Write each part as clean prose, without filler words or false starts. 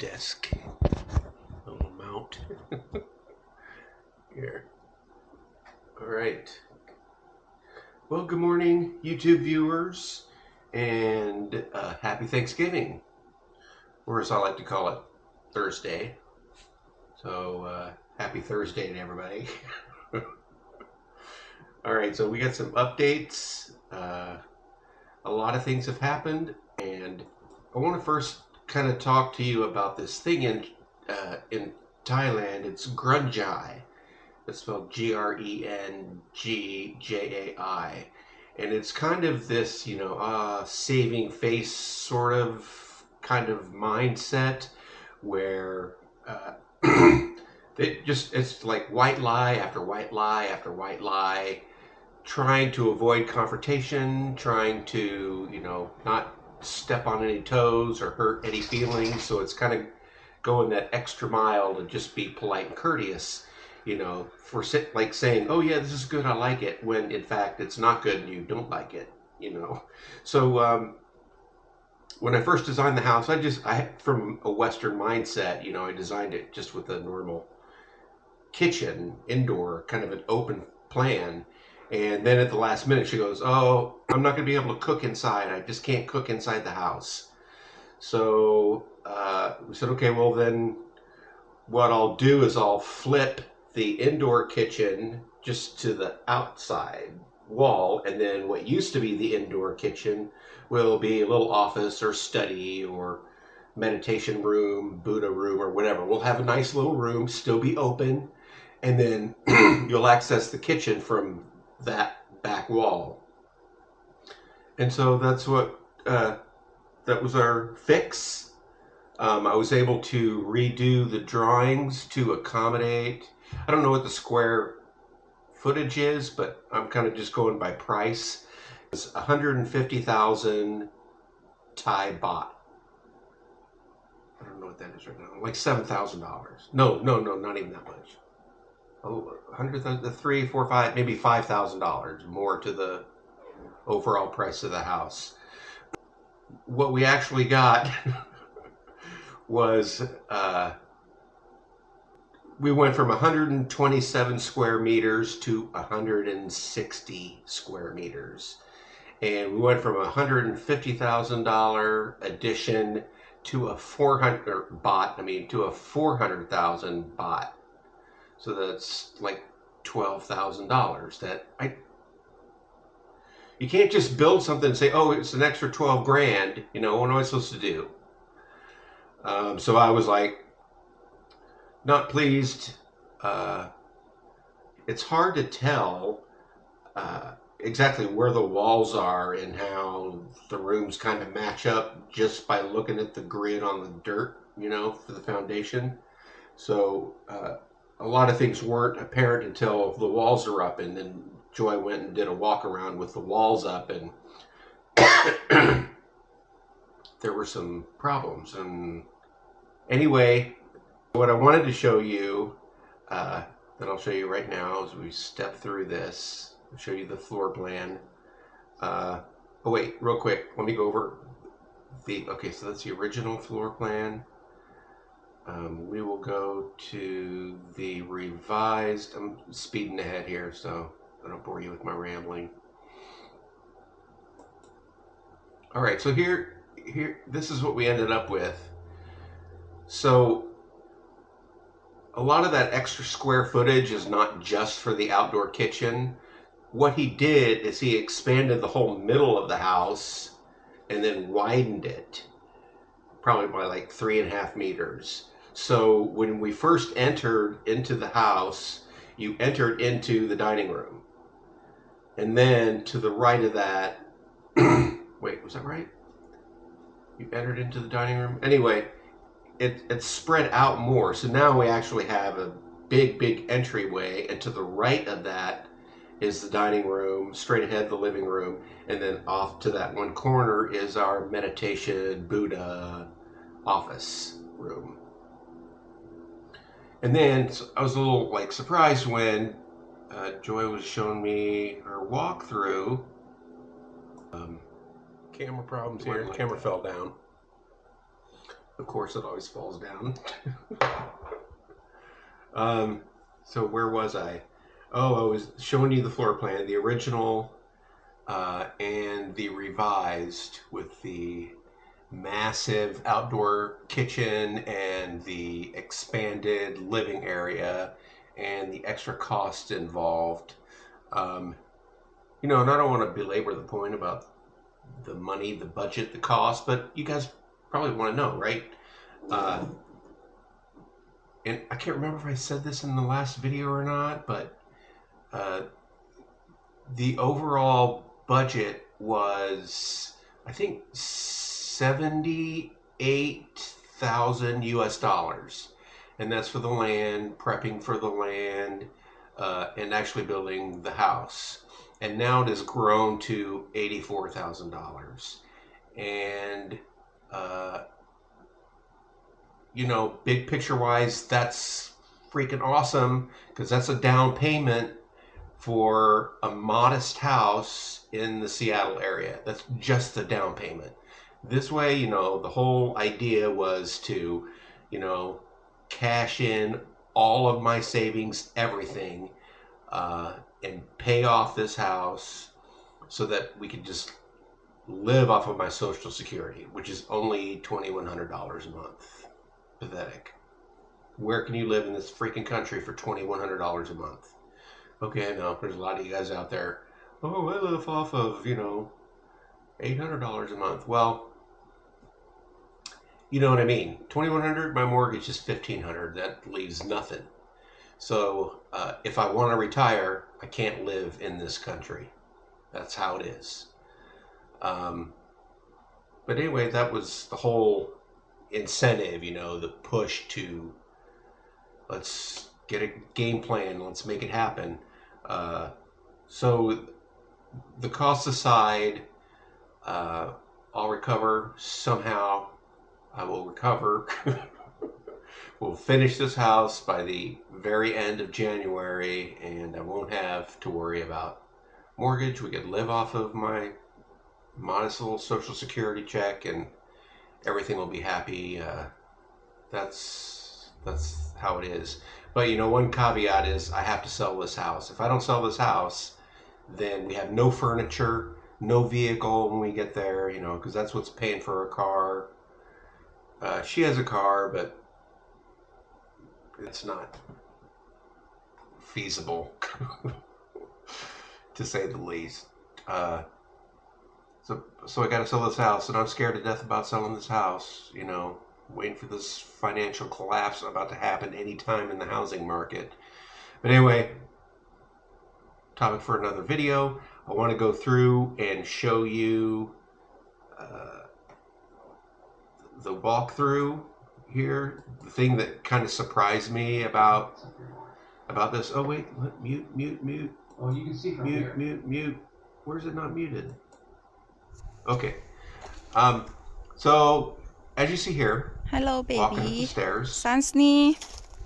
desk. I'll mount here. All right. Well, good morning, YouTube viewers, and happy Thanksgiving, or as I like to call it, Thursday. So happy Thursday to everybody. All right, so we got some updates. A lot of things have happened, and I want to first kind of talk to you about this thing in Thailand. It's Greng Jai. It's spelled Grengjai, and it's kind of this, saving face sort of kind of mindset where it's like white lie after white lie after white lie, trying to avoid confrontation, trying to, not step on any toes or hurt any feelings. So it's kind of going that extra mile to just be polite and courteous, for like saying, oh yeah, this is good, I like it, when in fact it's not good and you don't like it, So when I first designed the house, I from a Western mindset, I designed it just with a normal kitchen, indoor, kind of an open plan. And then at the last minute, she goes, oh, I'm not going to be able to cook inside. I just can't cook inside the house. So we said, okay, well then what I'll do is I'll flip the indoor kitchen just to the outside wall. And then what used to be the indoor kitchen will be a little office or study or meditation room, Buddha room, or whatever. We'll have a nice little room, still be open. And then you'll access the kitchen from that back wall. And so that's what that was our fix. I was able to redo the drawings to accommodate, I don't know what the square footage is, but I'm kind of just going by price. It's 150,000 Thai baht. I don't know what that is right now, like $7,000. No, not even that much. Oh, 100,000, the 3, 4, 5, maybe $5,000 more to the overall price of the house. What we actually got was we went from 127 square meters to 160 square meters, and we went from a $150,000 addition to a 400,000 baht. So that's like $12,000. You can't just build something and say, oh, it's an extra 12 grand. What am I supposed to do? So I was like, not pleased. It's hard to tell exactly where the walls are and how the rooms kind of match up just by looking at the grid on the dirt, for the foundation. So a lot of things weren't apparent until the walls are up, and then Joy went and did a walk around with the walls up, and there were some problems. And anyway, what I wanted to show you, that I'll show you right now as we step through this, I'll show you the floor plan. Oh wait, real quick, let me go over okay, so that's the original floor plan. We will go to the revised. I'm speeding ahead here, so I don't bore you with my rambling. All right, so here, this is what we ended up with. So a lot of that extra square footage is not just for the outdoor kitchen. What he did is he expanded the whole middle of the house and then widened it, probably by like 3.5 meters. So when we first entered into the house, you entered into the dining room. And then to the right of that, wait, was that right? You entered into the dining room? Anyway, it's spread out more. So now we actually have a big entryway. And to the right of that is the dining room, straight ahead the living room. And then off to that one corner is our meditation Buddha office room. And then I was a little surprised when Joy was showing me her walkthrough. Camera problems here. The camera fell down. Of course, it always falls down. So where was I? Oh, I was showing you the floor plan, the original and the revised with the massive outdoor kitchen and the expanded living area and the extra cost involved. And I don't want to belabor the point about the money, the budget, the cost, but you guys probably want to know, right? And I can't remember if I said this in the last video or not, but the overall budget was, I think, 78,000 US dollars. And that's for the land, prepping for the land, and actually building the house. And now it has grown to $84,000. And, big picture wise, that's freaking awesome because that's a down payment for a modest house in the Seattle area. That's just the down payment. This way, the whole idea was to, cash in all of my savings, everything, and pay off this house so that we could just live off of my Social Security, which is only $2,100 a month. Pathetic. Where can you live in this freaking country for $2,100 a month? Okay, I know there's a lot of you guys out there. Oh, I live off of, $800 a month. Well, you know what I mean. $2,100, my mortgage is $1,500. That leaves nothing. So if I want to retire, I can't live in this country. That's how it is. But anyway, that was the whole incentive, the push to let's get a game plan, let's make it happen. So the costs aside, I'll recover somehow. I will recover. We'll finish this house by the very end of January, and I won't have to worry about mortgage. We could live off of my modest little Social Security check, and everything will be happy. That's how it is. But one caveat is I have to sell this house. If I don't sell this house, then we have no furniture, no vehicle when we get there, because that's what's paying for a car. She has a car, but it's not feasible, to say the least. So I got to sell this house, and I'm scared to death about selling this house, waiting for this financial collapse about to happen anytime in the housing market. But anyway, topic for another video. I want to go through and show you the walkthrough here. The thing that kind of surprised me about this. Oh wait, mute. Oh, you can see from here. Mute. Where is it not muted? Okay. So as you see here, Hello, walking up the baby. stairs Sansni.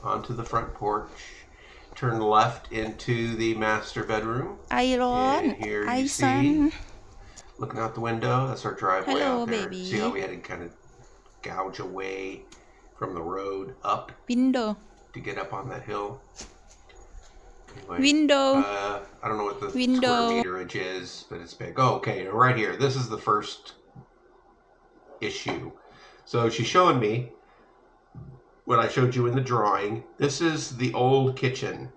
onto the front porch, turn left into the master bedroom. Iron. And here you Ison. see, looking out the window, that's our driveway Hello, out there. baby. See how we had to kind of gouge away from the road up Window. to get up on that hill. Anyway, Window. I don't know what the Window. square meterage is, but it's big. Oh, okay, right here. This is the first issue. So she's showing me what I showed you in the drawing. This is the old kitchen,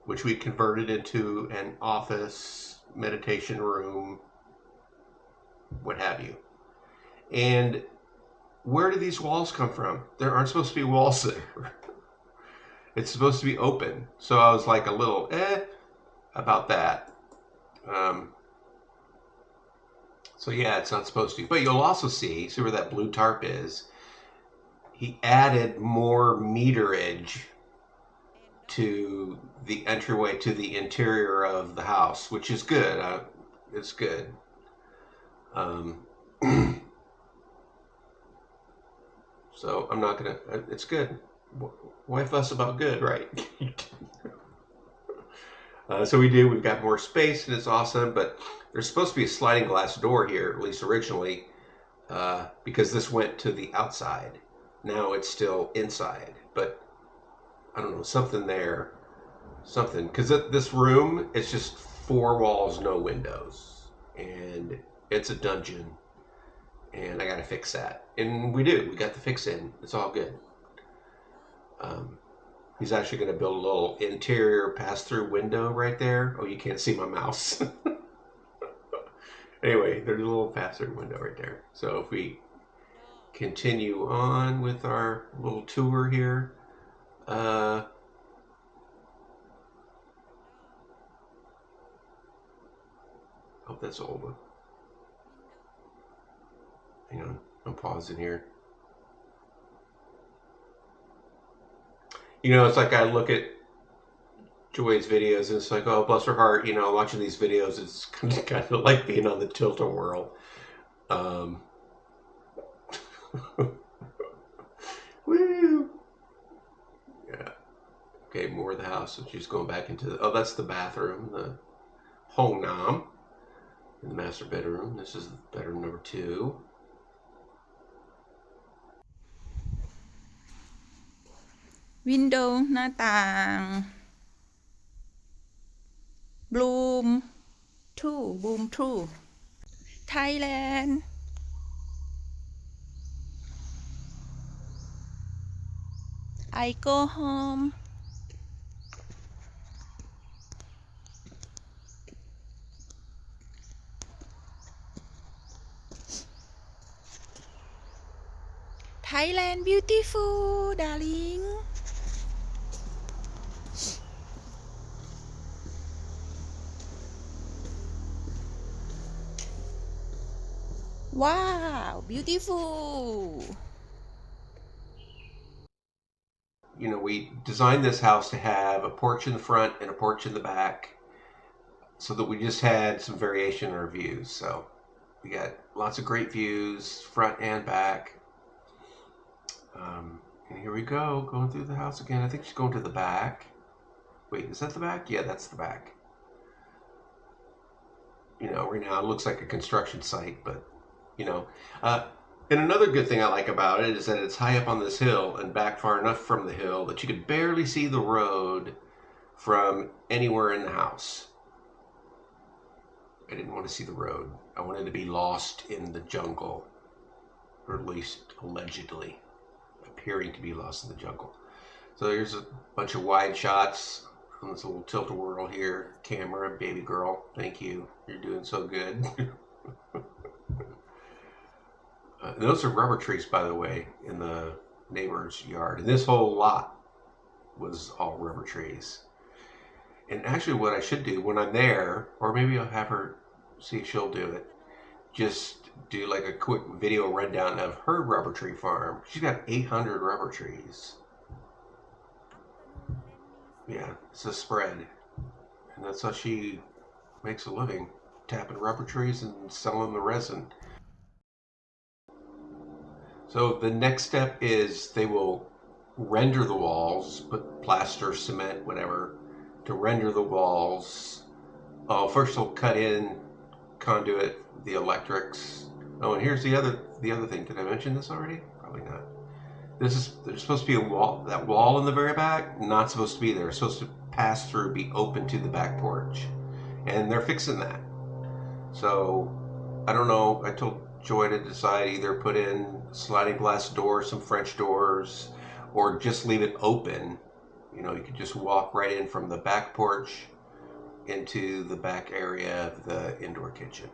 which we converted into an office, meditation room, what have you. And where do these walls come from? There aren't supposed to be walls there. It's supposed to be open. So I was like a little about that. So yeah, it's not supposed to. But you'll also see where that blue tarp is. He added more meterage to the entryway to the interior of the house, which is good. It's good. So I'm not gonna. It's good. Why fuss about good, right? So we've got more space, and it's awesome. But there's supposed to be a sliding glass door here, at least originally, because this went to the outside. now it's still inside. But I don't know, something there, something, because this room, it's just four walls, no windows, and it's a dungeon, and I got to fix that, and we got the fix in. It's all good. He's actually going to build a little interior pass-through window right there. Oh, you can't see my mouse. Anyway, there's a little pass-through window right there. So if we continue on with our little tour here, oh, that's an old one. Hang on, I'm pausing here. It's like I look at Joy's videos and it's like, oh, bless her heart, watching these videos, it's kind of like being on the tilt-a-whirl. Woo! Yeah. Okay, more of the house. So she's going back into that's the bathroom, the Hong Nam, in the master bedroom. This is bedroom number 2. Window หน้าต่าง Bloom 2 Thailand I go home Thailand beautiful darling Wow beautiful We designed this house to have a porch in the front and a porch in the back so that we just had some variation in our views. So we got lots of great views, front and back. And here we go, going through the house again. I think she's going to the back. Wait, is that the back? Yeah, that's the back. Right now it looks like a construction site, but, and another good thing I like about it is that it's high up on this hill and back far enough from the hill that you could barely see the road from anywhere in the house. I didn't want to see the road. I wanted to be lost in the jungle, or at least allegedly appearing to be lost in the jungle. So here's a bunch of wide shots on this little tilt-a-whirl here. Camera, baby girl, thank you. You're doing so good. Those are rubber trees, by the way, in the neighbor's yard. And this whole lot was all rubber trees. And actually what I should do when I'm there, or maybe I'll have her see if she'll do it, just do like a quick video rundown of her rubber tree farm. She's got 800 rubber trees. Yeah, it's a spread. And that's how she makes a living, tapping rubber trees and selling the resin. So the next step is they will render the walls, put plaster, cement, whatever, to render the walls. First they'll cut in conduit, the electrics. Oh, and here's the other thing. Did I mention this already? Probably not. There's supposed to be a wall. That wall in the very back, not supposed to be there. It's supposed to pass through, be open to the back porch. And they're fixing that. So, I don't know. I told Joy to decide either put in sliding glass doors, some French doors, or just leave it open. You could just walk right in from the back porch into the back area of the indoor kitchen.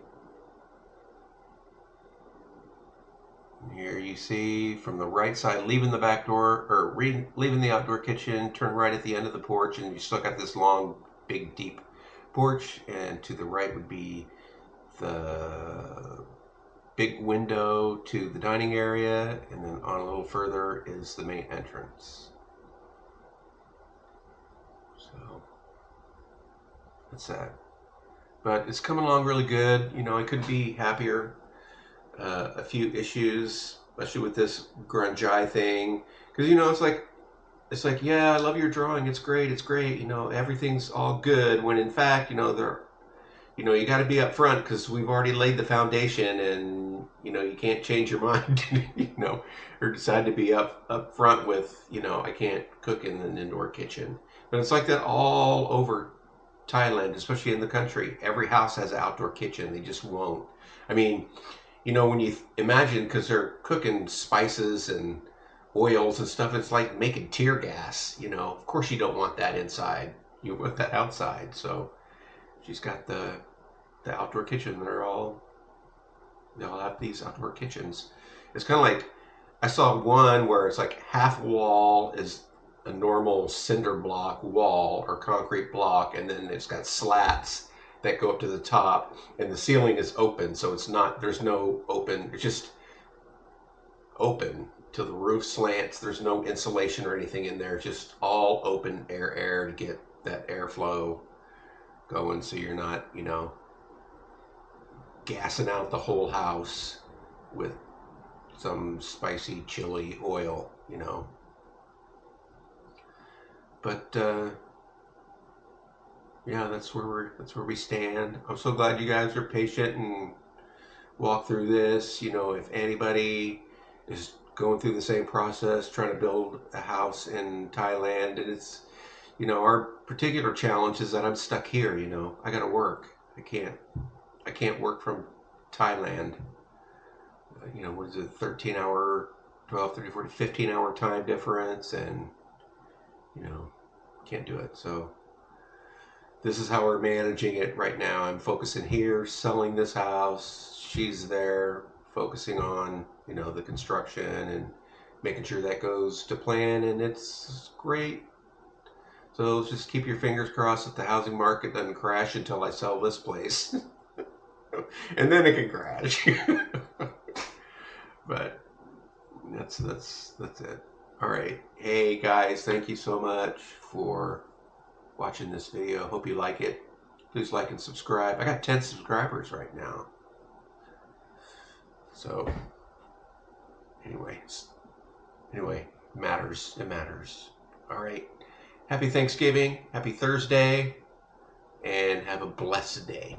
And here you see from the right side, leaving the back door, or leaving the outdoor kitchen, turn right at the end of the porch, and you still got this long, big, deep porch, and to the right would be the big window to the dining area, and then on a little further is the main entrance. So that's that. But it's coming along really good. I couldn't be happier. A few issues, especially with this Greng Jai thing, because it's like, yeah, I love your drawing. It's great. Everything's all good. When in fact, you got to be up front because we've already laid the foundation, and you can't change your mind, or decide to be up front with, I can't cook in an indoor kitchen. But it's like that all over Thailand, especially in the country. Every house has an outdoor kitchen. They just won't. I mean, when you imagine, because they're cooking spices and oils and stuff, it's like making tear gas. Of course you don't want that inside. You want that outside. So she's got the outdoor kitchen. They all have these outdoor kitchens. It's kind of like, I saw one where it's like half wall is a normal cinder block wall or concrete block, and then it's got slats that go up to the top, and the ceiling is open, so there's no open, it's just open till the roof slants. There's no insulation or anything in there, just all open air to get that airflow going, so you're not, gassing out the whole house with some spicy chili oil, But yeah, that's where we stand. I'm so glad you guys are patient and walk through this. If anybody is going through the same process, trying to build a house in Thailand, and it's, our particular challenge is that I'm stuck here. I got to work. I can't work from Thailand. What is it, 13 hour, 12, 30, 40, 15 hour time difference, and can't do it. So this is how we're managing it right now. I'm focusing here, selling this house. She's there focusing on, the construction and making sure that goes to plan, and it's great. So just keep your fingers crossed that the housing market doesn't crash until I sell this place. And then it can crash. But that's it. All right. Hey guys, thank you so much for watching this video. Hope you like it. Please like and subscribe. I got 10 subscribers right now. So anyway, matters. It matters. All right. Happy Thanksgiving. Happy Thursday. And have a blessed day.